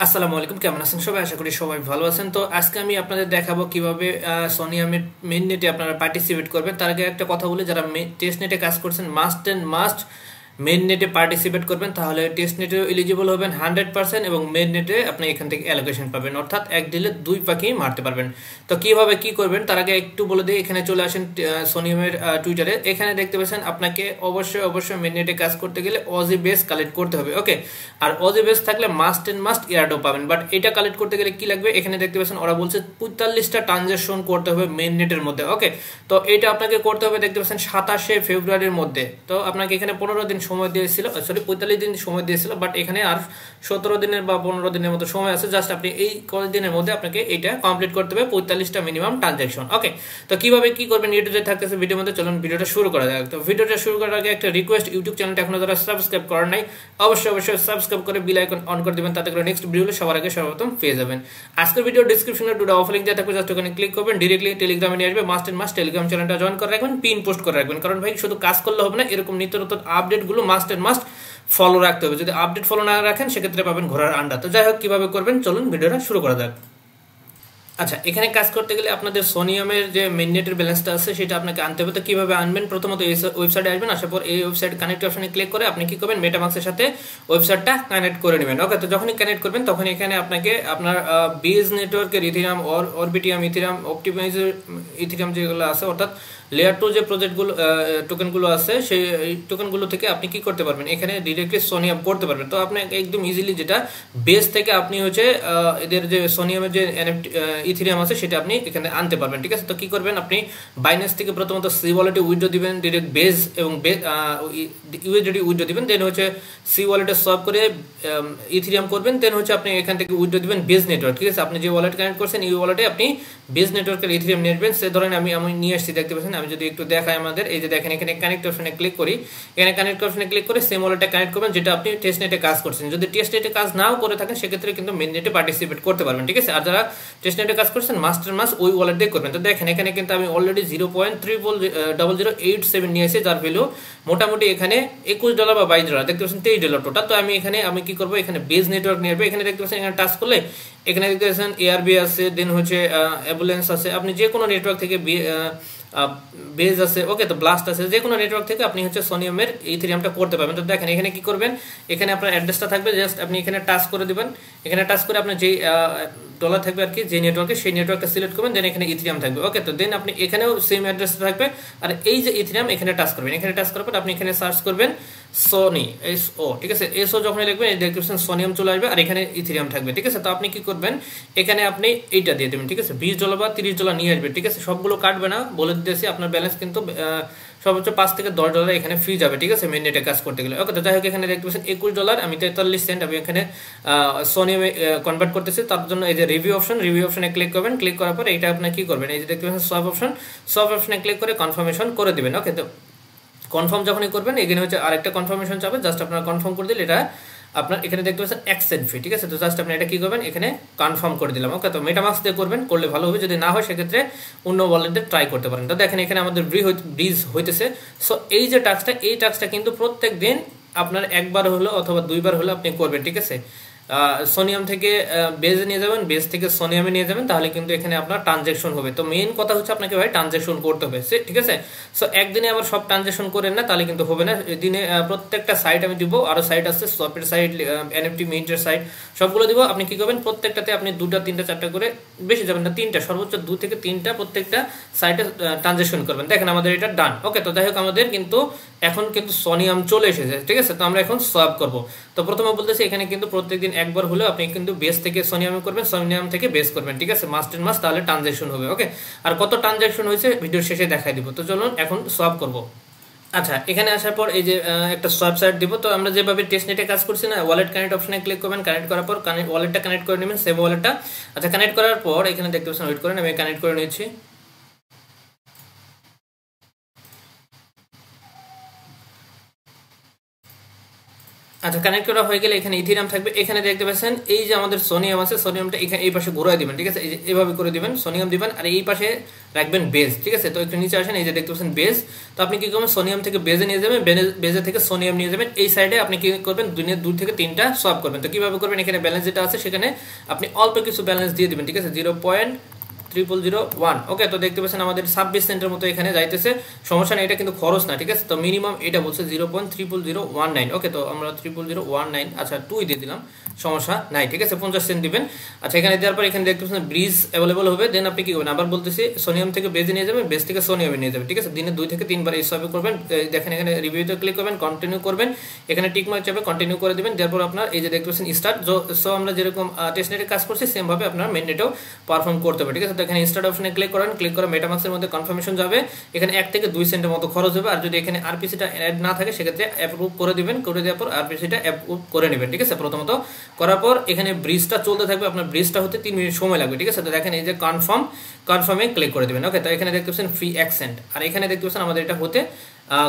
আসসালামু আলাইকুম, কেমন আছেন সবাই? আশা করি সবাই ভালো আছেন। তো আজকে আমি আপনাদের দেখাবো কিভাবে সোনিয়ামের মেইন নেটে আপনারা পার্টিসিপেট করবেন। তার আগে একটা কথা বলি, যারা টেস্ট নেটে কাজ করছেন মাস্ট অ্যান্ড মাস্ট মেইন নেটে পার্টিসিপেট করবেন, তাহলে টেস্ট নেটেও এলিজিবল হবেন 100% এবং মেইন নেটে আপনি এখান থেকে অ্যালোকেশন পাবেন, অর্থাৎ এক ডিলে দুই পাখি মারতে পারবেন। তো কিভাবে কি করবেন তার আগে একটু বলে দিই। এখানে চলে আসেন সোনিয়ামের টুইটারে। এখানে দেখতে পাচ্ছেন আপনাকে অবশ্যই মেইন নেটে কাজ করতে গেলে অজি বেস কালেক্ট করতে হবে। ওকে, আর অজি বেস থাকলে মাস্ট এন্ড মাস্ট ইয়ারডো পাবেন। বাট এটা কালেক্ট করতে গেলে কি লাগবে, এখানে দেখতে পাচ্ছেন ওরা বলছে 45টা ট্রানজাকশন করতে হবে মেইন নেটের মধ্যে। ওকে, তো এটা আপনাকে করতে হবে দেখতে পাচ্ছেন 27শে ফেব্রুয়ারির মধ্যে। তো আপনাকে এখানে 15 দিন সময় দিয়েছিল, সরি 45 দিন সময় দিয়েছিল, বাট এখানে আর 17 দিনের বা 15 দিনের মতো সময় আছে। জাস্ট আপনি এই কয়েক দিনের মধ্যে আপনাকে এইটা কমপ্লিট করতে হবে, 45টা মিনিমাম ট্রানজাকশন। ওকে, তো কিভাবে কি করবেন ইউটিউবে থাকতেছে ভিডিওর মধ্যে। চলুন ভিডিওটা শুরু করা যাক। তো ভিডিওটা শুরু করার আগে একটা রিকোয়েস্ট, ইউটিউব চ্যানেলটা এখনো যারা সাবস্ক্রাইব করেন নাই অবশ্যই সাবস্ক্রাইব করে বেল আইকন অন করে দিবেন, তাতে করে নেক্সট ভিডিও সবার আগে সর্বপ্রথম পেয়ে যাবেন। আজকের ভিডিও ডেসক্রিপশনে দুটো অফ লিংক দেওয়া থাকবে, জাস্ট ওখানে ক্লিক করবেন, ডিরেক্টলি টেলিগ্রামে নিয়ে আসবে। মাস্ট এন্ড মাস্ট টেলিগ্রাম চ্যানেলটা জয়েন করে রাখবেন, পিন পোস্ট করে রাখবেন, কারণ ভাই শুধু কাজ করলে হবে না, এরকম নিত্য নতুন আপডেটগুলো মাস্ট এন্ড মাস্ট ফলো রাখতে হবে। যদি আপডেট ফলো না রাখেন সেক্ষেত্রে পাবেন ঘোড়ার আন্ডা। তো যাই হোক, কিভাবে করবেন চলুন ভিডিওটা শুরু করা যাক। আচ্ছা, এখানে কাজ করতে গেলে আপনাদের সোনিয়ামের যে মেইন নেটের ব্যালেন্সটা আছে সেটা আপনাকে আনতে হবে। তো কিভাবে আনবেন, প্রথমত এই ওয়েবসাইটে আসবেন, আসার পর এই ওয়েবসাইট কানেক্ট অপশনে ক্লিক করে আপনি কি করবেন, মেটামাক্সের সাথে ওয়েবসাইটটা কানেক্ট করে নেবেন। ওকে, তো যখনই কানেক্ট করবেন তখন এখানে আপনাকে আপনার বেজ নেটওয়ার্কের ইথিরিয়াম অরবিটিয়াম ইথিরিয়াম অপটিমাইজার ইথিরিয়াম যেগুলো আছে, অর্থাৎ লেয়ার 2 যে প্রজেক্টগুলো টোকেনগুলো আছে সেই টোকেনগুলো থেকে আপনি কি করতে পারবেন, এখানে ডিরেক্টলি সোনিয়াম করতে পারবেন। তো আপনি একদম ইজিলি যেটা বেস থেকে আপনি হচ্ছে এদের যে সোনিয়ামের যে এনএফটি ইথিরিয়াম আছে সেটা আপনি এখানে আনতে পারবেন। ঠিক আছে, তো কি করবেন, আপনি বাইন্যান্স থেকে প্রথমত সি ওয়ালেটে উইথড্র দিবেন ডিরেক্ট বেজ এবং ইউএসডি উইথড্র দিবেন, দেন হচ্ছে সি ওয়ালেটে সলভ করে ইথিরিয়াম করবেন, দেন হচ্ছে আপনি এখান থেকে উইথড্র দিবেন বেজ নেটওয়ার্ক। ঠিক আছে, আপনি যে ওয়ালেট কানেক্ট করছেন এই ওয়ালেটে আপনি বেজ নেটওয়ার্কের ইথিরিয়াম নেবেন। সে ধরেন আমি নিয়ে আসছি, দেখতে পাচ্ছেন। আমি যদি একটু দেখাই আমাদের, এই যে দেখেন এখানে কানেক্ট অপশনে ক্লিক করি, এখানে কানেক্ট অপশনে ক্লিক করে সেম ওয়ালেটটা কানেক্ট করবেন যেটা আপনি টেস্ট নেটে কাজ করছেন। যদি টেস্ট নেটে কাজ নাও করে থাকেন সেক্ষেত্রে কিন্তু মেইন নেটে পার্টিসিপেট করতে পারবেন। ঠিক আছে, আর যারা টেস্ট নেটে কাজ করছেন মাস্টার মাস ওই ওয়ালেট দিয়ে করবেন। তো দেখেন এখানে কিন্তু আমি অলরেডি 0.0087 নিয়ে এসেছি, যার ভ্যালু মোটামুটি এখানে $21 বা $22 দেখতে পাচ্ছেন, $23 টোটাল। তো আমি কি করবো, এখানে বেজ নেটওয়ার্ক নিয়ে আসবো। এখানে দেখতে পাচ্ছেন এখানে টাচ করলে এখানে দেখতে পাচ্ছেন এআরবি আছে, দেন হচ্ছে অ্যাম্বুলেন্স আছে। আপনি যে কোনো নেটওয়ার্ক থেকে বেজ আছে, ওকে, তো ব্লাস্ট আছে, যে কোনো নেটওয়ার্ক থেকে আপনি হচ্ছে সোনিয়ামের ইথিরিয়ামটা করতে পারবেন। তো দেখেন এখানে কি করবেন, এখানে আপনার অ্যাড্রেসটা থাকবে, জাস্ট আপনি এখানে টাচ করে দিবেন। এখানে টাচ করে আপনার যে ডলার থাকবে আর কি, যে নেটওয়ার্কে সেই নেটওয়ার্কটা সিলেক্ট করবেন, দেন এখানে ইথিরিয়াম থাকবে। ওকে, তো দেন আপনি এখানেও সেম অ্যাড্রেসটা থাকবে, আর এই যে ইথিরিয়াম এখানে টাচ করবেন। এখানে টাচ করার পর আপনি এখানে সার্চ করবেন সোনি এসও। ঠিক আছে, এসও যখন লিখবেন এই দেখবেন সোনিয়াম চলে আসবে আর এখানে ইথিরিয়াম থাকবে। ঠিক আছে, তো আপনি কি করবেন, এখানে আপনি এইটা দিয়ে দেবেন। ঠিক আছে, $20 বা $30 নিয়ে আসবে। ঠিক আছে, সবগুলো কাটবে না, বলে দিতেছি। আপনার ব্যালেন্স কিন্তু সর্বোচ্চ $5 থেকে $10 এখানে ফ্রি যাবে। ঠিক আছে, মেইন নেটে কাজ করতে গেলে। ওকে, তো যাই হোক এখানে দেখতে পাচ্ছেন $21, আমি 43 সেন্ট আমি এখানে সোনিয়ামে কনভার্ট করতেছি। তার জন্য এই যে রিভিউ অপশনে ক্লিক করবেন। ক্লিক করার পর এইটা আপনি কি করবেন, এই যে দেখতে পাচ্ছেন সব অপশনে ক্লিক করে কনফার্মেশন করে দিবেন। ওকে, তো কনফার্ম যখনই করবেন এখানে হচ্ছে আরেকটা কনফার্মেশন চাবে, জাস্ট আপনারা কনফার্ম করে দিলে এটা আপনার এখানে দেখতে পাচ্ছেন এক্সচেঞ্জ ফি। ঠিক আছে, তো জাস্ট আপনি এটা কি করবেন, এখানে কনফার্ম করে দিলাম। ওকে, তো মেটামাস্ক দিয়ে করবেন, করলে ভালো হবে। যদি না হয় সেক্ষেত্রে অন্য ওয়ালেটে ট্রাই করতে পারেন। তো দেখেন এখানে আমাদের ব্রিজ হইতেছে। সো এই যে টাস্কটা কিন্তু প্রত্যেক দিন আপনার একবার হলো অথবা দুইবার হলো আপনি করবেন। ঠিক আছে, সোনিয়াম থেকে বেজে নিয়ে যাবেন, বেজ থেকে সোনিয়ামে নিয়ে যাবেন, তাহলে কিন্তু এখানে আপনার ট্রানজেকশন হবে। তো মেইন কথা হচ্ছে আপনাকে ভাই ট্রানজেকশন করতে হবে। ঠিক আছে, সো একদিনে আবার সব ট্রানজেকশন করেন না, তাহলে কিন্তু হবে না। দিনে প্রত্যেকটা সাইট আমি দিব, আরো সাইট আছে, সোয়াপের সাইট, এনএফটি মিন্টের সাইট, সবগুলো দিব। আপনি কি করবেন, প্রত্যেকটাতে আপনি 2টা 3টা 4টা করে, বেশি যাবেন না, 3টা, সর্বোচ্চ 2 থেকে 3টা প্রত্যেকটা সাইটে ট্রানজেকশন করবেন। দেখেন আমাদের এটা ডান। ওকে, তো যাই হোক আমাদের কিন্তু এখন কিন্তু সোনিয়াম চলে এসেছে। ঠিক আছে, তো আমরা এখন সোয়াপ করব। তো প্রথমে বলতেছি এখানে কিন্তু প্রত্যেকদিন একবার হলে আপনি কিন্তু বেস থেকে সোনিয়ামে করবেন, সোনিয়াম থেকে বেস করবেন। ঠিক আছে, মাস্ট এন্ড মাস্ট, তাহলে ট্রানজেকশন হবে। ওকে, আর কত ট্রানজেকশন হয়েছে ভিডিওর শেষে দেখাই দিব। তো চলুন এখন সোয়াপ করব। আচ্ছা, এখানে আসার পর এই যে একটা সোয়াপ সাইট দিব। তো আমরা যেভাবে টেস্ট নেটে কাজ করছি না, ওয়ালেট কানেক্ট অপশনে ক্লিক করবেন। কানেক্ট করার পর ওয়ালেটটা কানেক্ট করে নেবেন, সেভ ওয়ালেটটা। আচ্ছা, কানেক্ট করার পর এখানে দেখতে পাচ্ছেন, ওয়েট করেন, আমি কানেক্ট করে নিচ্ছি। আচ্ছা, কানেক্ট করা হয়ে গেলে এখানে ইথিরিয়াম থাকবে। এখানে দেখতে পাচ্ছেন এই যে আমাদের সোনিয়াম আছে, সোনিয়ামটা এখানে এই পাশে ঘুরাই দিবেন, ঠিক আছে, এই যে এভাবে করে দিবেন, সোনিয়াম দিবেন আর এই পাশে রাখবেন বেজ, ঠিক আছে। তো একটু নিচে আসেন, এই যে দেখতে পাচ্ছেন বেজ। তো আপনি কি করবেন, সোনিয়াম থেকে বেজে নিয়ে যাবেন, বেজে থেকে সোনিয়াম নিয়ে যাবেন। এই সাইডে আপনি কি করবেন, 2 থেকে 3টা সোয়াপ করবেন। তো কিভাবে করবেন, এখানে ব্যালেন্স যেটা আছে সেখানে আপনি অল্প কিছু ব্যালেন্স দিয়ে দিবেন, ঠিক আছে, 0.0001। ওকে, তো দেখতে পাচ্ছেন আমাদের 26 সেন্টের মতো এখানে যাইতেছে, সমস্যা নেই, এটা কিন্তু খরচ না, ঠিক আছে। তো মিনিমাম এটা বলছে 0.00019। ওকে, তো আমরা 0.0019, আচ্ছা 2 দিয়ে দিলাম, সমস্যা নাই, ঠিক আছে, 50 সেন্ট দিবেন। আচ্ছা, এখানে দেওয়ার পর এখানে দেখতে পাচ্ছেন ব্রিজ অ্যাভেলেবল হবে। দেন আপনি কি করবেন, আবার বলতেছি সোনিয়াম থেকে বেজে নিয়ে যাবেন, বেজ থেকে সোনিয়ামে নিয়ে যাবেন, ঠিক আছে। দিনে 2 থেকে 3 বার এই সবে করবেন। দেখেন এখানে রিভিউতে ক্লিক করবেন, কন্টিনিউ করবেন, এখানে টিক মার্ক চাপে কন্টিনিউ করে দিবেন। তারপর আপনার এই যে দেখতে পাচ্ছেন স্টার্ট। সো আমরা যেরকম টেস্টনেটে কাজ করছি সেম ভাবে আপনার মেইননেটেও পারফর্ম করতে হবে, ঠিক আছে। তো এখানে স্টার্ট অপশনে ক্লিক করেন, ক্লিক করে মেটামাক্সের মধ্যে কনফার্মেশন যাবে। এখানে 1 থেকে 2 সেন্টের মতো খরচ হবে। আর যদি এখানে আরপিসিটা অ্যাড না থাকে সেক্ষেত্রে অ্যাপ্রুভ করে দিবেন, করে দেওয়ার পর আরপিসিটা অ্যাপ্রুভ করে নেবেন, ঠিক আছে। প্রথমত করার পর এখানে ব্রিজটা চলতে থাকবে, আপনার ব্রিজটা হতে 3 মিনিট সময় লাগবে, ঠিক আছে। তো দেখেন এই যে কনফার্মে ক্লিক করে দেবেন। ওকে, তো এখানে দেখতে পাচ্ছেন ফ্রি অ্যাকসেন্ট, আর এখানে দেখতে পাচ্ছেন আমাদের এটা হতে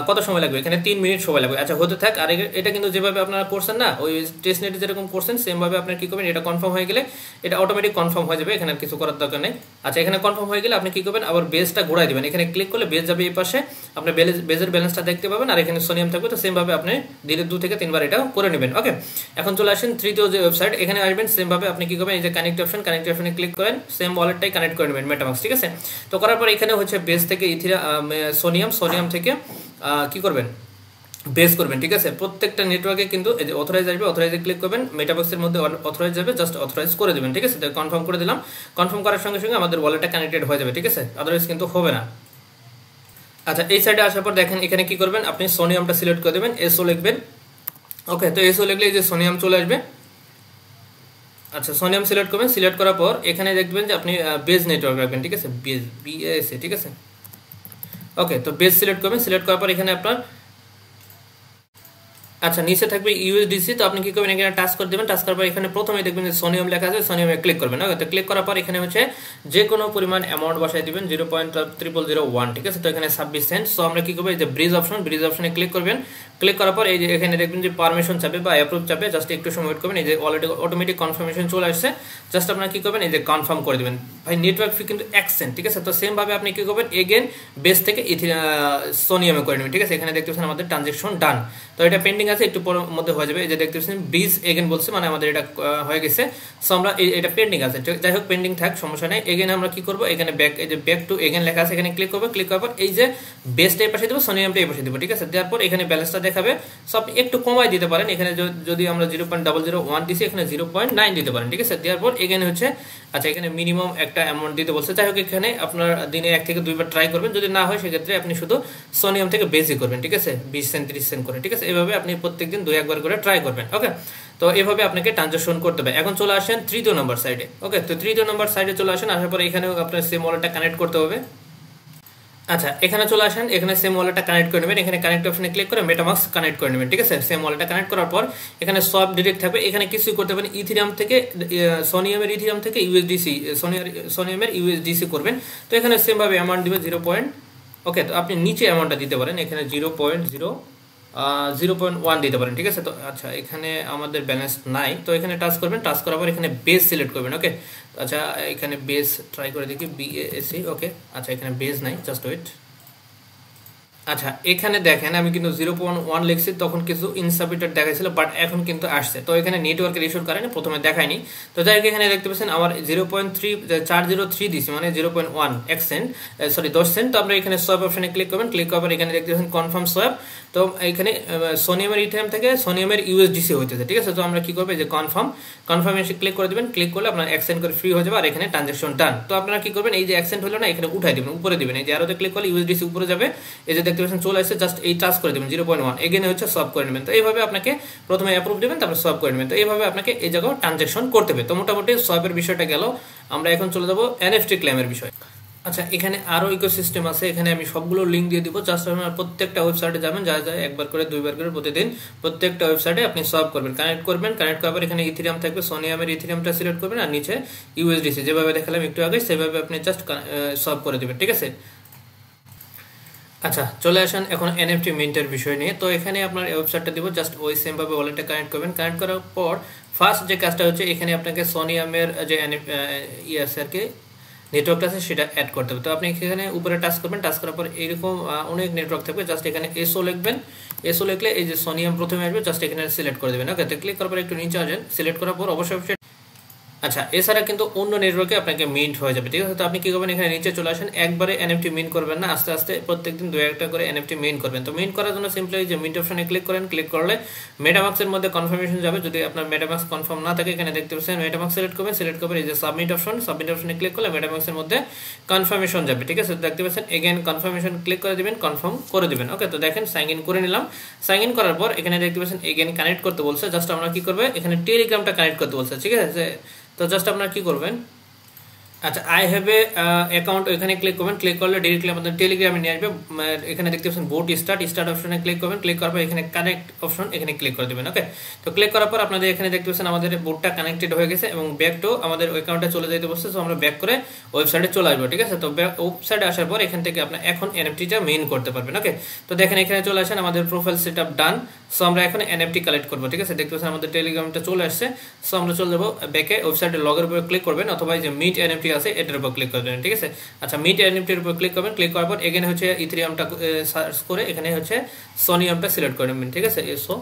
কত সময় লাগবে, এখানে 3 মিনিট সময় লাগবে। আচ্ছা, হতে থাক। আর এটা কিন্তু যেভাবে আপনারা করছেন না, ওই টেস্ট নেটে যেরকম করছেন সেম ভাবে আপনার কি করবেন, এটা কনফার্ম হয়ে গেলে এটা অটোমেটিক কনফার্ম হয়ে যাবে, এখানে কিছু করার দরকার নেই। আচ্ছা, এখানে কনফার্ম হয়ে গেলে আপনি কি করবেন, আবার বেজটা ঘোরাই দিবেন। এখানে ক্লিক করলে বেজ যাবে এই পাশে, আপনি বেজের ব্যালেন্সটা দেখতে পাবেন, আর এখানে সোনিয়াম থাকবে। তো সেম ভাবে আপনি দিনে 2 থেকে 3 বার এটা করে নেবেন। ওকে, এখন চলে আসেন তৃতীয় যে ওয়েবসাইট, এখানে আসবেন। সেম ভাবে আপনি কি করবেন, এই যে কানেক্ট অপশনে ক্লিক করেন, সেম ওয়ালেটটাই কানেক্ট করে নেবেন মেটামাক্স, ঠিক আছে। তো করার পর এখানে হচ্ছে বেজ থেকে সোনিয়াম থেকে কি করবেন, বেস করবেন, ঠিক আছে। প্রত্যেকটা নেটওয়ার্কে কিন্তু এই যে অথরাইজ আসবে, অথরাইজে ক্লিক করবেন, মেটাবক্সের মধ্যে অথরাইজ যাবে, জাস্ট অথরাইজ করে দেবেন, ঠিক আছে। কনফার্ম করে দিলাম। কনফার্ম করার সঙ্গে সঙ্গে আমাদের ওয়ালেটটা কানেক্টেড হয়ে যাবে, ঠিক আছে, আদারওয়াইজ কিন্তু হবে না। আচ্ছা, এই সাইডে আসার পর দেখেন এখানে কি করবেন, আপনি সোনিয়ামটা সিলেক্ট করে দেবেন, এসও লিখবেন। ওকে, তো এসও লিখলে এই যে সোনিয়াম চলে আসবে। আচ্ছা, সোনিয়াম সিলেক্ট করবেন, সিলেক্ট করার পর এখানে দেখবেন যে আপনি বেজ নেটওয়ার্ক রাখবেন, ঠিক আছে, বিএসএ, ঠিক আছে। ওকে, তো বেজ সিলেক্ট করবেন, সিলেক্ট করার পর এখানে আপনার আচ্ছা নিচে থাকবে ইউএসডিসি। তো আপনি কি করবেন, এখানে টাচ করে দেবেন, টাচ করার পর এখানে প্রথমে দেখবেন যে সোনিয়াম লেখা আছে, সোনিয়ামে ক্লিক করবেন। ওকে, তো ক্লিক করার পর এখানে হচ্ছে যে কোনো পরিমাণ অ্যামাউন্ট বসাই দিবেন, 0.0001, ঠিক আছে। তো এখানে 26 সেন্ট। সো আমরা কি করবো, এই যে ব্রিজ অপশনে ক্লিক করবেন। ক্লিক করার পর এই যে এখানে দেখবেন যে পারমিশন চাপে বা অ্যাপ্রুভ চাপে, জাস্ট একটু সময় ওয়েট করবেন। এই যে অলরেডি অটোমেটিক কনফার্মেশন চলে আসছে, জাস্ট আপনারা কি করবেন, এই যে কনফার্ম করে দিবেন। ভাই নেটওয়ার্ক ফি কিন্তু 1 সেন্ট, ঠিক আছে। তো সেম ভাবে আপনি কি করবেন, এগেন বেস থেকে সোনিয়ামে করে নেবেন, ঠিক আছে। এখানে দেখতে পাচ্ছেন আমাদের ট্রানজেকশন ডান। তো এটা পেন্ডিং আছে, একটু পরের মধ্যে হয়ে যাবে। এই যে দেখতে পাচ্ছেন ব্রিজ এগেন বলছে, মানে আমাদের এটা হয়ে গেছে। সো আমরা এটা পেন্ডিং আছে, যাই হোক পেন্ডিং থাক, সমস্যা নেই। এগেন আমরা কি করবো, এখানে এই যে ব্যাক টু এগেন লেখা আছে, এখানে ক্লিক করবো। ক্লিক করার পর এই যে বেসটা এই পাশে দেবো, সোনিয়ামটা এই পাশে দেবো, ঠিক আছে। দেওয়ার পর এখানে ব্যালেন্সটা দেখাবে। সো আপনি একটু কমাই দিতে পারেন, এখানে যদি আমরা 0.001 দিছি, এখানে 0.9 দিতে পারেন, ঠিক আছে। দেওয়ার পর এখানে হচ্ছে আচ্ছা এখানে মিনিমাম একটা অ্যামাউন্ট দিতে বলছে। যাই হোক এখানে আপনার দিনে 1 থেকে 2 বার ট্রাই করবেন, যদি না হয় সেক্ষেত্রে আপনি শুধু সোনিয়াম থেকে বেসই করবেন, ঠিক আছে, 20 সেন্ট 30 সেন্ট করে, ঠিক আছে। এইভাবে আপনি প্রত্যেকদিন 2-1 বার করে ট্রাই করবেন। ওকে, তো এভাবে আপনাকে ট্রানজাকশন করতে হবে। এখন চলে আসেন তৃতীয় নম্বর সাইডে। ওকে, তো তৃতীয় নম্বর সাইডে চলে আসেন, আসার পরে এখানেও আপনার সেম ওয়ালেটটা কানেক্ট করতে হবে। আচ্ছা, এখানে চলে আসেন, এখানে সেম ওয়ালেটটা কানেক্ট করে নেবেন। এখানে কানেক্ট অপশনে ক্লিক করে মেটামাক্স কানেক্ট করে নেবেন, ঠিক আছে। সেম ওয়ালেটটা কানেক্ট করার পর এখানে সব ডিরেক্ট থাকবে। এখানে কিছু করতে পারেন, ইথিরিয়াম থেকে সোনিয়ামের ইথিরিয়াম থেকে ইউএসডিসি, সোনিয়ামের ইউএসডিসি করবেন। তো এখানে সেম ভাবে অ্যামাউন্ট দিবেন 0. ওকে, তো আপনি নিচে অ্যামাউন্টটা দিতে পারেন, এখানে 0.1 দিতে পারেন, ঠিক আছে। তো আচ্ছা এখানে আমাদের ব্যালেন্স নাই, তো এখানে টাচ করবেন, টাচ করার পর এখানে বেস সিলেক্ট করবেন। ওকে, আচ্ছা এখানে বেস ট্রাই করে দেখি, বিএসি। ওকে, আচ্ছা এখানে বেস নাই, জাস্ট ওয়েট। আচ্ছা এখানে দেখেন আমি কিন্তু 0.1 লিখছি, তখন কিছু ইনসাফিশিয়েন্ট দেখাইছিল, বাট এখন কিন্তু আসছে। তো এখানে নেটওয়ার্কের ইস্যুর কারণে প্রথমে দেখায়নি। তো যাই হোক এখানে দেখতে পাচ্ছেন আমার 0.403 দিছি, মানে 0.1 1 সেন্ট, সরি 10 সেন্ট। তো আমরা এখানে সোয়াপ অপশনে ক্লিক করবেন, ক্লিক করার পর এখানে দেখতে পাচ্ছেন কনফার্ম সোয়াপ। তো এখানে সোনিয়ামের ইথিরিয়াম থেকে সোনিয়ামের ইউএসডিসি হইতেছে, ঠিক আছে। তো আমরা কি করবো, যে কনফার্মেশন ক্লিক করে দিবেন। ক্লিক করলে আপনার 1 সেন্ট করে ফ্রি হয়ে যাবে, আর এখানে ট্রানজাকশন ডান। তো আপনারা কি করবেন, এই যে 1 সেন্ট হলো না, এখানে উঠাই দিবেন, উপরে দিবেন। এই যে আরোতে ক্লিক করলে ইউএসডিসি উপরে যাবে, এই যে দেখতে পাচ্ছেন চলে আসছে, জাস্ট এই টাচ করে দিবেন 0.1, এগেনে হচ্ছে সলভ করে নেবেন। তো এইভাবে আপনাকে প্রথমে অ্যাপ্রুভ দিবেন, তারপর সলভ করে নেবেন। তো এইভাবে আপনাকে এই জায়গায় ট্রানজাকশন করতে হবে। তো মোটামুটি সলভের বিষয়টা গেল। আমরা এখন চলে যাবো এনএফটি ক্লেমের বিষয়। আচ্ছা এখানে আরো ইকোসিস্টেম আছে, এখানে আমি সবগুলো লিঙ্ক দিয়ে দিব। জাস্ট আপনারা প্রত্যেকটা ওয়েবসাইটে যাবেন, যা যা 1 বার করে 2 বার করে প্রতিদিন প্রত্যেকটা ওয়েবসাইটে আপনি সলভ করবেন, কানেক্ট করবেন। কানেক্ট করার পর এখানে ইথিরিয়াম থাকবে, সোনিয়ামের ইথিরিয়ামটা সিলেক্ট করবেন, আর নিচে ইউএসডিসি যেভাবে দেখালাম একটু আগে সেভাবে আপনি জাস্ট সলভ করে দিবেন, ঠিক আছে। আচ্ছা, চলে আসেন এখন এনএফটি মিন্টের বিষয় নিয়ে। তো এখানে আপনার ওয়েবসাইটটা দিব, জাস্ট ওই সেম ভাবে ওয়ালেটটা কানেক্ট করবেন। কানেক্ট করার পর ফার্স্ট যে কাজটা হচ্ছে, এখানে আপনাকে সোনিয়ামের যে ইয়ে আছে আর কি, নেটওয়ার্কটা আছে সেটা অ্যাড করতে হবে। তো আপনি এখানে উপরে টাচ করবেন, টাচ করার পর এরকম অনেক নেটওয়ার্ক থাকবে, জাস্ট এখানে এসও লিখবেন। এসও লিখলে এই যে সোনিয়াম প্রথমে আসবে, জাস্ট এখানে সিলেক্ট করে দেবেন। ওকে, তো ক্লিক করার পর একটু নিচে আসেন, সিলেক্ট করার পর অবশ্যই আচ্ছা, এছাড়া কিন্তু অন্য নেটওয়ার্কে আপনাকে মিন্ট হয়ে যাবে, ঠিক আছে। তো আপনি কি করবেন, এখানে নিচে চলে আসেন, একবারে এনএফটি মিন্ট করবেন না, আস্তে আস্তে প্রত্যেকদিন 2-1টা করে এনএফটি মিন্ট করবেন। তো মিন্ট করার জন্য সিম্পলি যে মিন্ট অপশনে ক্লিক করেন, ক্লিক করলে মেটামাক্সের মধ্যে কনফার্মেশন যাবে। যদি আপনার মেটামাক্স কনফার্ম না থাকে, এখানে দেখতে পাচ্ছেন মেটামাক্স সিলেক্ট করবেন, সিলেক্ট করবেন এই যে সাবমিট অপশনে ক্লিক করলে মেটামাক্সের মধ্যে কনফার্মেশন যাবে, ঠিক আছে। দেখতে পাচ্ছেন এগেন কনফার্মেশন ক্লিক করে দিবেন, কনফার্ম করে দিবেন। ওকে, তো দেখেন সাইন ইন করে নিলাম। সাইন ইন করার পর এখানে দেখতে পাচ্ছেন এগেন কানেক্ট করতে বলছে, জাস্ট আমরা কি করবে, এখানে টেলিগ্রামটা কানেক্ট করতে বলছে, ঠিক আছে। তো জাস্ট আপনারা কি করবেন, আচ্ছা আই হ্যাভ এ অ্যাকাউন্ট, এখানে ক্লিক করবেন। ক্লিক করলে ডিরেক্টলি আমাদের টেলিগ্রামে নিয়ে আসবে। এখানে দেখতে পাচ্ছেন বোট স্টার্ট অপশনে ক্লিক করবেন। ক্লিক করার পর এখানে কানেক্ট অপশন এখানে ক্লিক করে দেবেন। ওকে, তো ক্লিক করার পর আপনাদের এখানে দেখতে পাচ্ছেন আমাদের বোটটা কানেক্টেড হয়ে গেছে এবং ব্যাক টু আমাদের অ্যাকাউন্টে চলে যেতে বলছে। তো আমরা ব্যাক করে ওয়েবসাইটে চলে আসবো, ঠিক আছে। তো ওয়েবসাইটে আসার পর এখান থেকে আপনার এখন এনএফটিটা মেইন করতে পারবেন। ওকে, তো দেখেন এখানে চলে আসেন, আমাদের প্রোফাইল সেট আপ ডান। সো আমরা এখন এনএফটি কালেক্ট করবো, ঠিক আছে। দেখতে পাচ্ছেন আমাদের টেলিগ্রামটা চলে আসছে। সো আমরা চলে যাবো ব্যাকে, ওয়েবসাইটে লগের উপর ক্লিক করবেন, অথবা যে মিট এনএফটি আছে এটার উপর ক্লিক করবেন, ঠিক আছে। আচ্ছা, মিট এনএফটির উপর ক্লিক করবেন। ক্লিক করার পর এখানে হচ্ছে ইথেরিয়ামটা সার্চ করে এখানে হচ্ছে সোনিয়ামটা সিলেক্ট করে নেবেন, ঠিক আছে। সো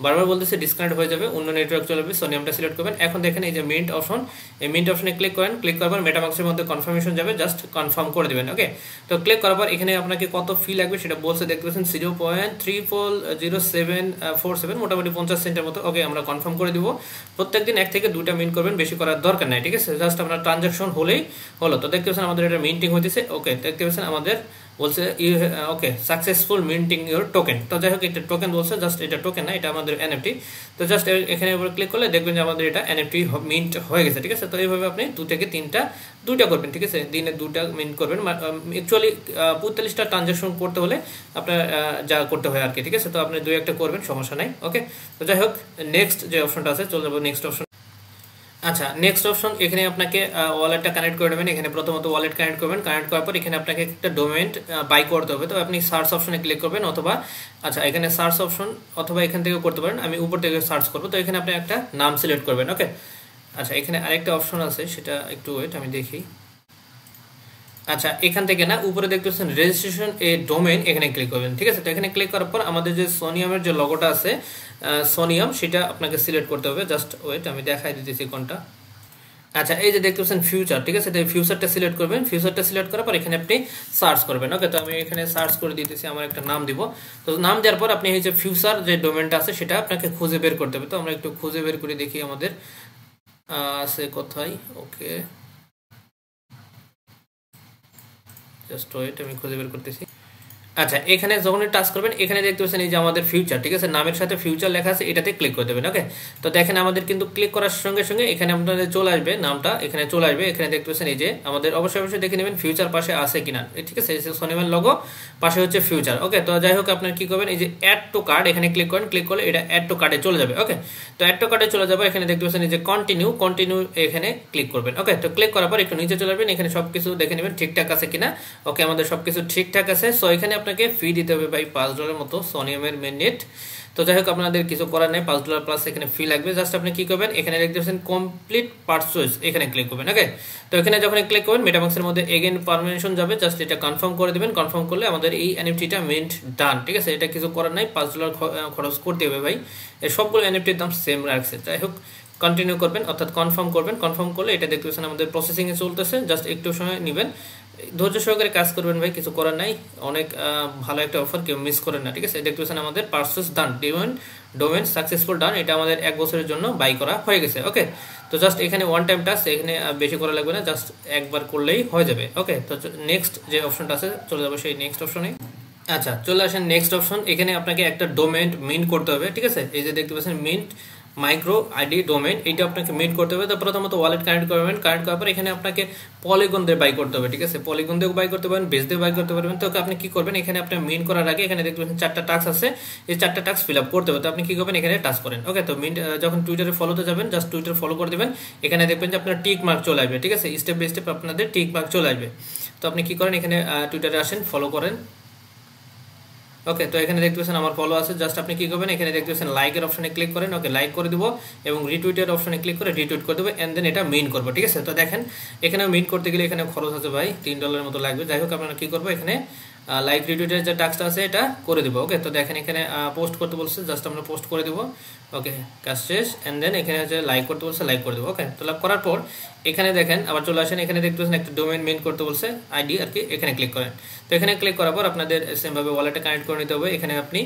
বারবার বলতেছে ডিসকানেক্ট হয়ে যাবে, অন্য নেটওয়ার্ক চলে যাবে, সোনিয়ামটা সিলেক্ট করবেন। এখন দেখেন এই যে মিন্ট অপশন, এই মিন্ট অপশনে ক্লিক করেন। ক্লিক করার পর মেটামাক্সের মধ্যে কনফার্মেশন যাবে, জাস্ট কনফার্ম করে দিবেন। ওকে, তো ক্লিক করার পর এখানে আপনাকে কত ফি লাগবে সেটা বলছে, দেখতে পাচ্ছেন 0.340747, মোটামুটি 50 সেন্টের মতো। ওকে, আমরা কনফার্ম করে দিব। প্রত্যেকদিন 1 থেকে 2টা মিন্ট করবেন, বেশি করার দরকার নাই, ঠিক আছে। জাস্ট আপনার ট্রানজাকশন হলেই হলো। তো দেখতে পাচ্ছেন আমাদের এটা মিন্টিং হইতেছে। ওকে, দেখতে পাচ্ছেন আমাদের বলছে ওকে সাকসেসফুল মিন্টিং ইউর টোকেন। তো যাই হোক, এটা টোকেন বলছে, জাস্ট এটা টোকেন না, এটা আমাদের এনএফটি। তো জাস্ট এখানে উপরে ক্লিক করলে দেখবেন যে আমাদের এটা এনএফটি মিন্ট হয়ে গেছে, ঠিক আছে। তো এইভাবে আপনি 2 থেকে 3টা করবেন, ঠিক আছে। দিনে 2টা মিন্ট করবেন। অ্যাকচুয়ালি 45টা ট্রানজাকশন করতে হলে আপনার যা করতে হয় আর কি, ঠিক আছে। তো আপনি 2-1টা করবেন, সমস্যা নাই। ওকে, তো যাই হোক, নেক্সট যে অপশনটা আছে চলে যাবো নেক্সট অপশন। আচ্ছা, নেক্সট অপশন, এখানে আপনাকে ওয়ালেটটা কানেক্ট করে নেবেন। এখানে প্রথমত ওয়ালেট কানেক্ট করবেন। কানেক্ট করার পর এখানে আপনাকে একটা ডোমেইন বাই করতে হবে। তো আপনি সার্চ অপশনে ক্লিক করবেন, অথবা আচ্ছা এখানে সার্চ অপশন, অথবা এখান থেকে করতে পারেন। আমি উপর থেকে সার্চ করবো। তো এখানে আপনি একটা নাম সিলেক্ট করবেন। ওকে, আচ্ছা এখানে আরেকটা অপশন আছে, সেটা একটু ওয়েট, আমি দেখি। আচ্ছা, এখান থেকে না, উপরে দেখতে পাচ্ছেন রেজিস্ট্রেশন এ ডোমেইন, এখানে ক্লিক করবেন, ঠিক আছে। তো এখানে ক্লিক করার পর আমাদের যে সোনিয়ামের যে লগোটা আছে, সোনিয়াম, সেটা আপনাকে সিলেক্ট করতে হবে। জাস্ট ওয়েট, আমি দেখাই দিতেছি কোনটা। আচ্ছা, এই যে দেখতে পাচ্ছেন ফিউচার, ঠিক আছে। তো ফিউচারটা সিলেক্ট করবেন। ফিউচারটা সিলেক্ট করার পর এখানে আপনি সার্চ করবেন। ওকে, তো আমি এখানে সার্চ করে দিতেছি, আমার একটা নাম দিব। তো নাম দেওয়ার পর আপনি এই যে ফিউচার যে ডোমেনটা আছে সেটা আপনাকে খুঁজে বের করতে হবে। তো আমরা একটু খুঁজে বের করে দেখি আমাদের আছে কোথায়। ওকে, জাস্ট ওয়েট, আমি খুঁজে বের করতেছি। আচ্ছা, এখানে যখন টাচ করবেন, এখানে দেখতে পাচ্ছেন এই যে আমাদের ফিউচার, ঠিক আছে, নামের সাথে ফিউচার লেখা আছে, এটাতে ক্লিক করে দেবেন। ওকে, তো দেখেন আমাদের কিন্তু ক্লিক করার সঙ্গে সঙ্গে এখানে আপনাদের চলে আসবে, নামটা এখানে চলে আসবে। এখানে দেখতে পাচ্ছেন এই যে আমাদের, অবশ্যই দেখে নেবেন ফিউচার পাশে আছে কিনা, ঠিক আছে। সোনিয়ামের লগো, পাশে হচ্ছে ফিউচার। ওকে, তো যাই হোক, আপনার কি করবেন, এই যে অ্যাড টু কার্ড, এখানে ক্লিক করেন। ক্লিক করলে এটা অ্যাড টু কার্ডে চলে যাবে। ওকে, তো অ্যাড টু কার্ডে চলে যাবে। এখানে দেখতে পাচ্ছেন এই যে কন্টিনিউ এখানে ক্লিক করবেন। ওকে, তো ক্লিক করার পর একটু নিচে চলে যাবেন, এখানে সবকিছু দেখে নেবেন ঠিকঠাক আছে কিনা। ওকে, আমাদের সবকিছু ঠিকঠাক আছে। সো এখানে আপনাকে ফি দিতে হবে ভাই $5 মতো, সোনিয়ামের মিনিট। তো যাই হোক, আপনাদের কিছু করার নেই, $5 প্লাস এখানে ফি লাগবে। জাস্ট আপনি কি করবেন, এখানে দেখতে পাচ্ছেন কমপ্লিট পারচেজ, এখানে ক্লিক করবেন। ওকে, তো এখানে যখন ক্লিক করবেন, মেটামাক্সের মধ্যে এগেন পারমিশন যাবে, জাস্ট এটা কনফার্ম করে দিবেন। কনফার্ম করলে আমাদের এই এনএফটিটা মিন্ট ডান, ঠিক আছে। এটা কিছু করার নাই, $5 খরচ করতে হবে ভাই। এই সবগুলো এনএফটির দাম সেম রাখছে। যাই হোক, কন্টিনিউ করবেন, অর্থাৎ কনফার্ম করবেন। কনফার্ম করলে এটা দেখতে পাচ্ছেন আমাদের প্রসেসিংয়ে চলতেছে, জাস্ট একটু সময় নেবেন, ধৈর্য সহকারে কাজ করবেন ভাই, কিছু করার নাই। অনেক ভালো একটা অফার, কেউ মিস করেন না, ঠিক আছে। দেখতে পাচ্ছেন আমাদের পারচেজ ডান, ডোমেন সাকসেসফুল ডান, এটা আমাদের 1 বছরের জন্য বাই করা হয়ে গেছে। ওকে, তো জাস্ট এখানে ওয়ান টাইম টাস্ক, এখানে বেশি করা লাগবে না, জাস্ট একবার করলেই হয়ে যাবে। ওকে, তো নেক্সট যে অপশনটা আছে চলে যাবো সেই নেক্সট অপশনে। আচ্ছা, চলে আসেন নেক্সট অপশন। এখানে আপনাকে একটা ডোমেন মিন্ট করতে হবে, ঠিক আছে। এই যে দেখতে পাচ্ছেন মিন্ট মাইক্রো আইডি ডোমেন, এইটা আপনাকে মিন্ট করতে হবে। তো প্রথমত ওয়ালেট কানেক্ট করবেন। কানেক্ট করার পর এখানে আপনাকে পলিগন দিয়ে বাই করতে হবে, ঠিক আছে। পলিগন দিয়ে বাই করতে পারেন, বেস দিয়ে বাই করতে পারবেন। তো আপনি কি করবেন, এখানে আপনি মিন্ট করার আগে এখানে দেখতে পাচ্ছেন 4টা টাস্ক আছে, এই 4টা টাস্ক ফিল আপ করতে হবে। তো আপনি কি করবেন, এখানে টাচ করেন। ওকে, তো মিন্ট যখন টুইটারে ফলোতে যাবেন, জাস্ট টুইটার ফলো করে দেবেন। এখানে দেখবেন যে আপনার টিক মার্ক চলে আসবে, ঠিক আছে। স্টেপ বাই স্টেপ আপনাদের টিক মার্ক চলে আসবে। তো আপনি কি করেন, এখানে টুইটারে আসেন, ফলো করেন। ওকে, তো এখানে দেখতে পাচ্ছেন আমার ফলো আছে, জাস্ট আপনি কি করবেন এখানে দেখতে পাচ্ছেন লাইকের অপশনে ক্লিক করেন, ওকে লাইক করে দিব এবং রিটুইটের অপশনে ক্লিক করে রিটুইট করে দেবো এন্ড দেন এটা মেইন করবো, ঠিক আছে। তো দেখেন এখানে মেইন করতে গেলে এখানে খরচ আছে ভাই $3 মতো লাগবে, যাই হোক আপনারা কি করবো এখানে লাইক রিটুইটের যে টাস্কটা আছে এটা করে দিব। ওকে, তো দেখেন এখানে পোস্ট করতে বলছে, জাস্ট আমরা পোস্ট করে দিব। ওকে, কাজ শেষ এন্ড দেন এখানে হচ্ছে লাইক করতে বলছে, লাইক করে দেবো। ওকে, তো লাইক করার পর এখানে দেখেন আবার চলে আসেন, এখানে দেখতে পাচ্ছেন একটা ডোমেইন মেইন করতে বলছে আইডি আর কি, এখানে ক্লিক করেন। তো এখানে ক্লিক করার পর আপনাদের সেমভাবে ওয়ালেটে কানেক্ট করে নিতে হবে। এখানে আপনি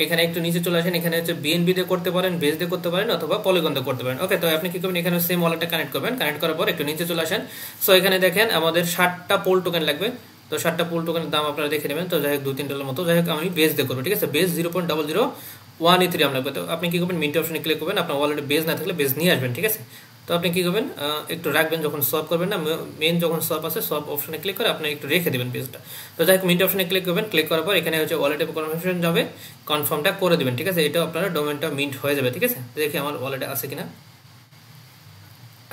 এখানে একটু নিচে চলে আসেন, এখানে হচ্ছে বিএনবি দিয়ে করতে পারেন, বেস দিয়ে করতে পারেন অথবা পলিগন দিয়ে করতে পারেন। ওকে, তো আপনি কি করবেন এখানে সেম ওয়ালেটে কানেক্ট করবেন, কানেক্ট করার পর একটু নিচে চলে আসেন। সো এখানে দেখেন আমাদের 60টা পোল টোকেন লাগবে, তো 60টা পোল টোকেনের দাম আপনারা দেখে নেবেন। তো যাই হোক $2-3 মতো, যাই হোক আমি বেস দিয়ে করবো, ঠিক আছে। বেস 0.001 ইথেরিয়াম লাগবে। তো আপনি কি করবেন মিন্ট অপশনে ক্লিক করবেন, আপনার ওয়ালেটে বেস না থাকলে বেস নিয়ে আসবেন, ঠিক আছে। তো আপনি কি করবেন একটু রাখবেন, যখন সোয়াপ করবেন না মেন যখন সোয়াপ আছে সোয়াপ অপশনে ক্লিক করে আপনি একটু রেখে দেবেন পেজটা। তো যাই হোক মিন্ট অপশনে ক্লিক করবেন, ক্লিক করার পর এখানে হচ্ছে ওয়ালেটে কনফার্মেশন যাবে, কনফার্মটা করে দেবেন, ঠিক আছে। এটা আপনার ডোমেনটা মিন্ট হয়ে যাবে, ঠিক আছে। দেখি আমার ওয়ালেটে আছে কিনা।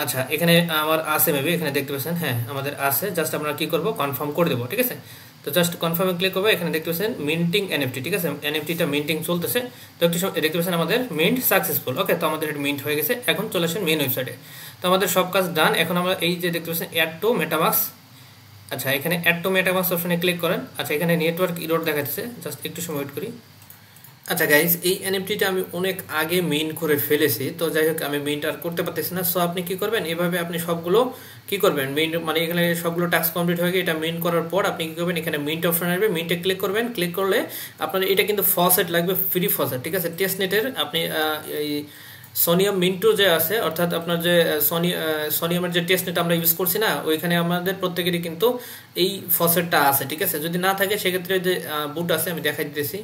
আচ্ছা, এখানে আমার আছে মেবি, এখানে দেখতে পাচ্ছেন হ্যাঁ আমাদের আছে, জাস্ট আমরা কি করব কনফার্ম করে দেবো, ঠিক আছে। তো জাস্ট কনফার্মে ক্লিক করবো, এখানে দেখতে পাচ্ছেন মিন্টিং এনএফটি, ঠিক আছে। এনএফটিটা মিন্টিং চলতেছে, তো একটু দেখতে পাচ্ছেন আমাদের মিন্ট সাকসেসফুল। ওকে, তো আমাদের এটা মিন্ট হয়ে গেছে। এখন চলে আসেন মেন ওয়েবসাইটে, তো আমাদের সব কাজ ডান। এখন আমরা এই যে দেখতে পাচ্ছেন অ্যাড টু মেটামাস্ক, আচ্ছা এখানে অ্যাড টু মেটামাস্ক অপশনে ক্লিক করেন। আচ্ছা এখানে নেটওয়ার্ক ইরর দেখাচ্ছে, জাস্ট একটু সময় ওয়েট করি। আচ্ছা গাইজ, এই এনএফটিটা আমি অনেক আগে মেইন করে ফেলেছি, তো যাই হোক আমি মেইনটা আর করতে পারতেছি না। সো আপনি কি করবেন এভাবে আপনি সবগুলো কি করবেন মেইন, মানে এখানে সবগুলো টাস্ক কমপ্লিট হয়ে গিয়ে এটা মেইন করার পর আপনি কি করবেন এখানে মিন্ট অপশন আসবে, মিন্টে ক্লিক করবেন। ক্লিক করলে আপনার এটা কিন্তু ফসেট লাগবে, ফ্রি ফসেট, ঠিক আছে। টেস্টনেটের আপনি এই সোনিয়াম মিন্টু যে আছে, অর্থাৎ আপনার যে সোনিয়ামের যে টেস্টনেট আমরা ইউজ করছি না, ওইখানে আমাদের প্রত্যেকেরই কিন্তু এই ফসেটটা আছে, ঠিক আছে। যদি না থাকে সেক্ষেত্রে যে বুট আছে আমি দেখাই দিতেছি।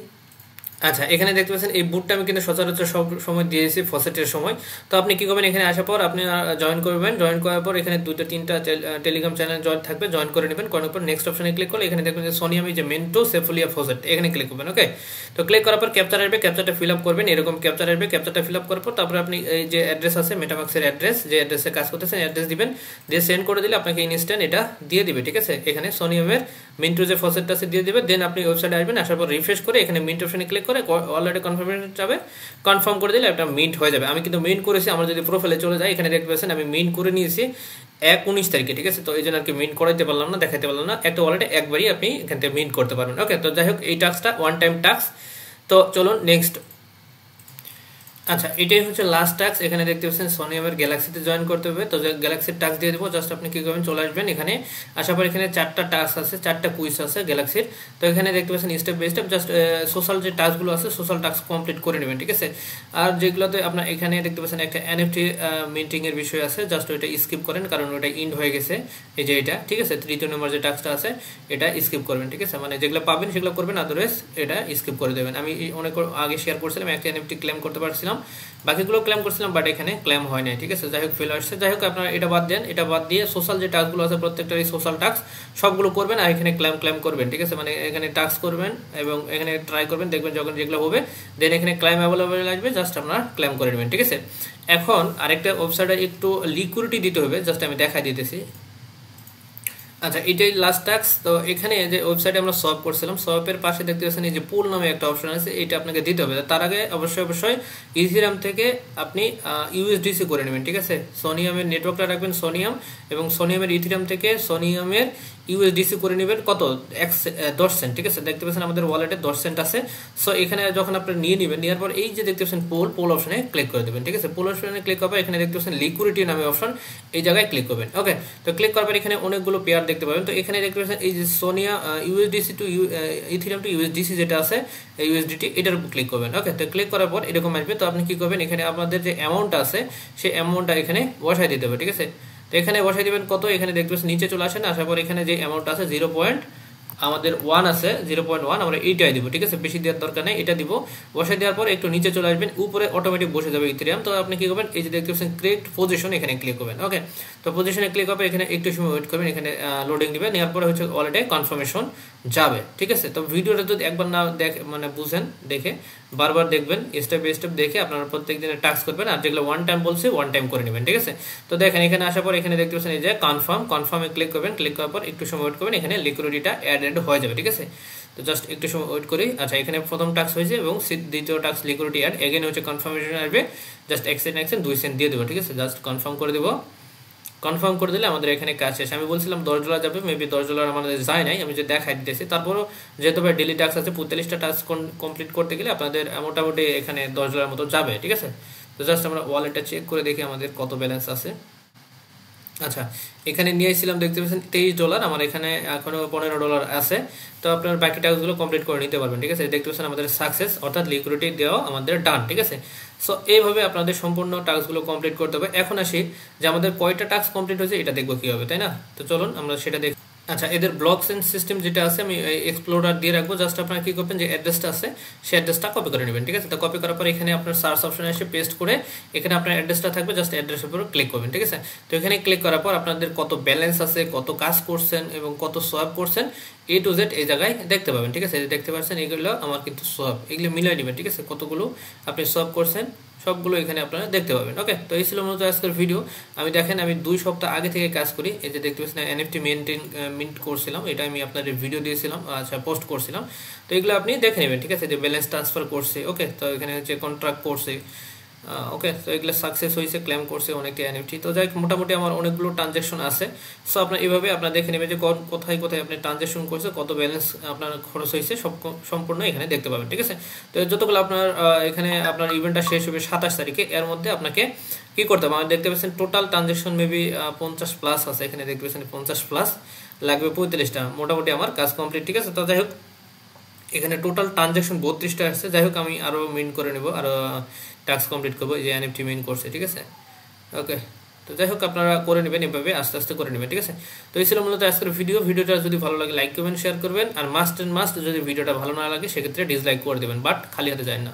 আচ্ছা, এখানে দেখতে পাচ্ছেন এই বুটটা আমি কিন্তু সচরাচর সব সময় দিয়েছি ফসেটের সময়। তো আপনি কি করবেন এখানে আসার পর আপনি জয়েন করবেন, জয়েন করার পর এখানে 2-3টা টেলিগ্রাম চ্যানেল জয়েন থাকবে, জয়েন করে নেবেন। করার পর নেক্সট অপশনে ক্লিক করলে এখানে দেখবেন যে সোনিয়ামি যে মেন্টো সেফুলিয়া ফসেট, এখানে ক্লিক করবেন। ওকে, তো ক্লিক করার পর ক্যাপচার আসবে, ক্যাপচারটা ফিল আপ করবেন, এরকম ক্যাপচার আসবে। ক্যাপচারটা ফিল আপ করার পর তারপর আপনি এই যে অ্যাড্রেস আছে মেটামাক্সের অ্যাড্রেস, যে অ্যাড্রেসে কাজ করতেছেন অ্যাড্রেস দিবেন, দিয়ে সেন্ড করে দিলে আপনাকে ইনস্ট্যান্ট এটা দিয়ে দিবে, ঠিক আছে। এখানে সোনিয়ামের মিন্টু যে ফসেটটা আছে দিয়ে দিবে। দেন আপনি ওয়েবসাইটে আসবেন, আসার পর রিফ্রেশ করে এখানে মিন্ট অপশনে ক্লিক করে অলরেডি কনফার্মেশন যাবে, কনফার্ম করে দিলে একটা মিন্ট হয়ে যাবে। আমি কিন্তু মেইন করেছি, আমার যদি প্রোফাইলে চলে যায় এখানে দেখতে পাচ্ছেন আমি মেইন করে নিয়েছি 19 তারিখে, ঠিক আছে। তো এই জন্য আর কি মেইন করাইতে পারলাম না, দেখাইতে পারলাম না। একটা ওয়ালেটে একবারই আপনি এখান থেকে মেইন করতে পারবেন। ওকে, তো যাই হোক এই টাস্কটা ওয়ান টাইম টাস্ক। তো চলুন নেক্সট। আচ্ছা, এটাই হচ্ছে লাস্ট টাস্ক। এখানে দেখতে পাচ্ছেন সোনিয়ামের গ্যালাক্সিতে জয়েন করতে হবে, তো গ্যালাক্সির টাস্ক দিয়ে দেবো। জাস্ট আপনি কি করবেন চলে আসবেন, এখানে আসার পর এখানে 4টা টাস্ক আছে, 4টা কুইজ আছে গ্যালাক্সির। তো এখানে দেখতে পাচ্ছেন step by step just social যে টাস্কগুলো আছে সোশ্যাল টাস্ক কমপ্লিট করে নেবেন, ঠিক আছে। আর যেগুলোতে আপনার এখানে দেখতে পাচ্ছেন একটা এনএফটি মিন্টিং এর বিষয় আছে, জাস্ট ওইটা স্কিপ করেন কারণ ওইটা ইন্ড হয়ে গেছে, এই যে এটা, ঠিক আছে। 3য় নম্বর যে টাস্কটা আছে এটা স্কিপ করবেন, ঠিক আছে। মানে যেগুলো পাবেন সেগুলো করবেন, আদারওয়াইজ এটা স্কিপ করে দেবেন। আমি অনেক আগে শেয়ার করছিলাম, একটা এনএফটি ক্লেম করতে পারছিলাম, বাকিগুলো ক্লেম করছিলাম, বাট এখানে ক্লেম হয় নাই, ঠিক আছে। যাই হোক ফেল আসছে। যাই হোক আপনারা এটা বাদ দেন, এটা বাদ দিয়ে সোশ্যাল যে টাস্কগুলো আছে প্রত্যেকটা এই সোশ্যাল টাস্ক সবগুলো করবেন আর এখানে ক্লেম করবেন, ঠিক আছে। মানে এখানে টাস্ক করবেন এবং এখানে ট্রাই করবেন, দেখবেন যখন যেগুলো হবে দেন এখানে ক্লেম অ্যাভেলেবল আসবে, জাস্ট আপনারা ক্লেম করে নেবেন, ঠিক আছে। এখন আরেকটা ওয়েবসাইটে একটু লিকুইডিটি দিতে হবে, জাস্ট আমি দেখাই দিতেছি। আচ্ছা, এটাই লাস্ট টাস্ক। তো এখানে যে ওয়েবসাইটে আমরা সলভ করছিলাম, সলভের পাশে দেখতে পাচ্ছেন এই যে পুল নামে একটা অপশন আছে, এটা আপনাকে দিতে হবে। তার আগে অবশ্যই ইথিরিয়াম থেকে আপনি ইউএসডিসি করে নেবেন, ঠিক আছে। সোনিয়ামের নেটওয়ার্কটা রাখবেন সোনিয়াম, এবং সোনিয়ামের ইথিরিয়াম থেকে সোনিয়ামের ইউএসডিসি করে নেবেন কত 10 সেন্ট, ঠিক আছে। দেখতে পাচ্ছেন আমাদের ওয়ালেটে 10 সেন্ট আছে। সো এখানে যখন আপনি নিয়ে নেবেন, নেওয়ার পর এই যে দেখতে পাচ্ছেন পোল অপশনে ক্লিক করে দেবেন, ঠিক আছে। পোল অপশনে ক্লিক করবে, এখানে দেখতে পাচ্ছেন লিকুইডিটি নামে অপশন, এই জায়গায় ক্লিক করবেন। ওকে, তো ক্লিক করার পর এখানে অনেকগুলো পেয়ার দেখতে পাবেন। তো এখানে দেখতে পাচ্ছেন এই যে সোনিয়া USDC to Ethereum to USDC যেটা আছে ইউএসডিটি, এটার উপর ক্লিক করবেন। ওকে, তো ক্লিক করার পর এরকম আসবে। তো আপনি কি করবেন এখানে আপনাদের যে অ্যামাউন্ট আছে সেই অ্যামাউন্টটা এখানে বসাই দিতে হবে, ঠিক আছে। তো এখানে বসাই দিবেন কত, এখানে দেখতে পাচ্ছেন নিচে চলে আসেন, আসার পর এখানে যে অ্যামাউন্ট আছে 0.1 আছে 0.1 আমরা এইটাই দিব, ঠিক আছে। বেশি দেওয়ার দরকার নেই, এটা দিব। বসাই দেওয়ার পর একটু নিচে চলে আসবেন, উপরে অটোমেটিক বসে যাবে ইথেরিয়াম। তো আপনি কি করবেন এই যে দেখতে পাচ্ছেন ক্রিয়েট পজিশন, এখানে ক্লিক করবেন। ওকে, তো পজিশনে ক্লিক করবে, এখানে একটু সময় ওয়েট করবেন, এখানে লোডিং দিবে, নেওয়ার পরে হচ্ছে ওয়ালেটে কনফার্মেশন যাবে, ঠিক আছে। তো ভিডিওটা যদি একবার না মানে বুঝেন, দেখে বারবার দেখবেন, স্টেপ বাই স্টেপ দেখে আপনারা প্রত্যেক দিনে টাস্ক করবেন, আর যেগুলো ওয়ান টাইম বলছে ওয়ান টাইম করে নেবেন, ঠিক আছে। তো দেখেন এখানে আসার পর এখানে দেখতে পাচ্ছেন এই যে কনফার্মে ক্লিক করবেন, ক্লিক করার পর একটু সময় ওয়েট করবেন, এখানে লিকুইডিটিটা অ্যাড হয়ে যাবে, ঠিক আছে। তো তো জাস্ট একটু সময় ওয়েট করি। আচ্ছা, এখানে প্রথম টাস্ক হয়েছে এবং দ্বিতীয় টাস্ক লিকুইডিটি অ্যাড, এগেন হচ্ছে কনফার্মেশন আসবে, জাস্ট 1 সেন্ট 2 সেন্ট দিয়ে দেবো, ঠিক আছে। জাস্ট কনফার্ম করে দেবো। কনফার্ম করে দিলে আমাদের এখানে কাজ শেষ। আমি বলছিলাম $10 যাবে, মেবি $10 আমাদের যায় নাই, আমি যে দেখাই দিতেছি। তারপরও যেহেতু ভাই ডেলি টাস্ক আছে, 45টা টাস্ক কমপ্লিট করতে গেলে আপনাদের মোটামুটি এখানে $10 মতো যাবে, ঠিক আছে। তো জাস্ট আমরা ওয়ালেটটা চেক করে দেখি আমাদের কত ব্যালেন্স আছে। আচ্ছা, এখানে নিয়ে এসেছিলাম, দেখতে পাচ্ছেন $23, আমার এখানে এখনো $15 আছে। তো আপনার বাকি টাস্কগুলো কমপ্লিট করে নিতে পারবেন, ঠিক আছে। দেখতে পাচ্ছেন আমাদের সাকসেস, অর্থাৎ লিকুইডিটি দেওয়া আমাদের ডান, ঠিক আছে। সো এইভাবে আপনাদের সম্পূর্ণ টাস্কগুলো কমপ্লিট করতে হবে। এখন আসি যে আমাদের কয়টা টাস্ক কমপ্লিট হয়েছে এটা দেখবো কীভাবে, তাই না। তো চলুন আমরা সেটা দেখি। আচ্ছা, এদের ব্লকস এন্ড সিস্টেম যেটা আছে আমি এক্সপ্লোরার দিয়ে রাখবো। জাস্ট আপনারা কি করবেন, যে অ্যাড্রেসটা আছে সেই অ্যাড্রেসটা কপি করে নেবেন, ঠিক আছে। তো কপি করার পর এখানে আপনার সার্চ অপশনে এসে পেস্ট করে এখানে আপনার অ্যাড্রেসটা থাকবে, জাস্ট অ্যাড্রেসের উপর ক্লিক করবেন, ঠিক আছে। তো এখানে ক্লিক করার পর আপনাদের কত ব্যালেন্স আছে, কত কাজ করছেন এবং কত সোয়াপ করছেন A to Z এই জায়গায় দেখতে পাবেন, ঠিক আছে। দেখতে পাচ্ছেন এগুলো আমার কিন্তু সোয়াপ, এগুলো মিলাই নেবেন, ঠিক আছে। কতগুলো আপনি সোয়াপ করছেন সবগুলো এখানে আপনারা দেখতে পাবেন। ওকে, তো এই ছিল মূলত আজকের ভিডিও। আমি দেখেন আমি 2 সপ্তাহ আগে থেকে কাজ করি। এই যে দেখতে পাচ্ছেন NFT মিন্ট করছিলাম, এটা আমি আপনাদের ভিডিও দিয়েছিলাম, আচ্ছা পোস্ট করছিলাম। তো এগুলো আপনি দেখে নেবেন, ঠিক আছে, যে ব্যালেন্স ট্রান্সফার করছে। ওকে, তো এখানে হচ্ছে কন্ট্রাক্ট করছে। ওকে, তো এগুলো সাকসেস হয়েছে, ক্লেম করছে অনেকে NFT। তো যাই মোটামুটি আমার অনেকগুলো ট্রানজ্যাকশন আছে। সো আপনার এইভাবে আপনার দেখে নেবেন যে কোথায় কোথায় আপনি ট্রানজ্যাকশন করছে, কত ব্যালেন্স আপনার খরচ হয়েছে, সব সম্পূর্ণ এখানে দেখতে পাবেন, ঠিক আছে। তো যতগুলো আপনার এখানে আপনার ইভেন্টটা শেষ হবে 27 তারিখে, এর মধ্যে আপনাকে কি করতে হবে, দেখতে পাচ্ছেন টোটাল ট্রানজ্যাকশন মেবি 50+ আছে, এখানে দেখতে পাচ্ছেন 50+, লাগবে 35টা। মোটামুটি আমার কাজ কমপ্লিট, ঠিক আছে। তো যাই হোক, এখানে টোটাল ট্রানজ্যাকশন 32টা আসছে। যাই হোক, আমি আরও মিন করে নেব, আরও টাস্ক কমপ্লিট করবো, এই যে NFT মিন করছে, ঠিক আছে। ওকে, তো যাই হোক আপনারা করে নেবেন, এভাবে আস্তে আস্তে করে নেবেন, ঠিক আছে। তো এই ছিল মূলত আজকের ভিডিওটা যদি ভালো লাগে লাইক করবেন, শেয়ার করবেন, আর মাস্ট যদি ভিডিওটা ভালো না লাগে সেক্ষেত্রে ডিসলাইক করে দেবেন, বাট খালি হাতে যায় না।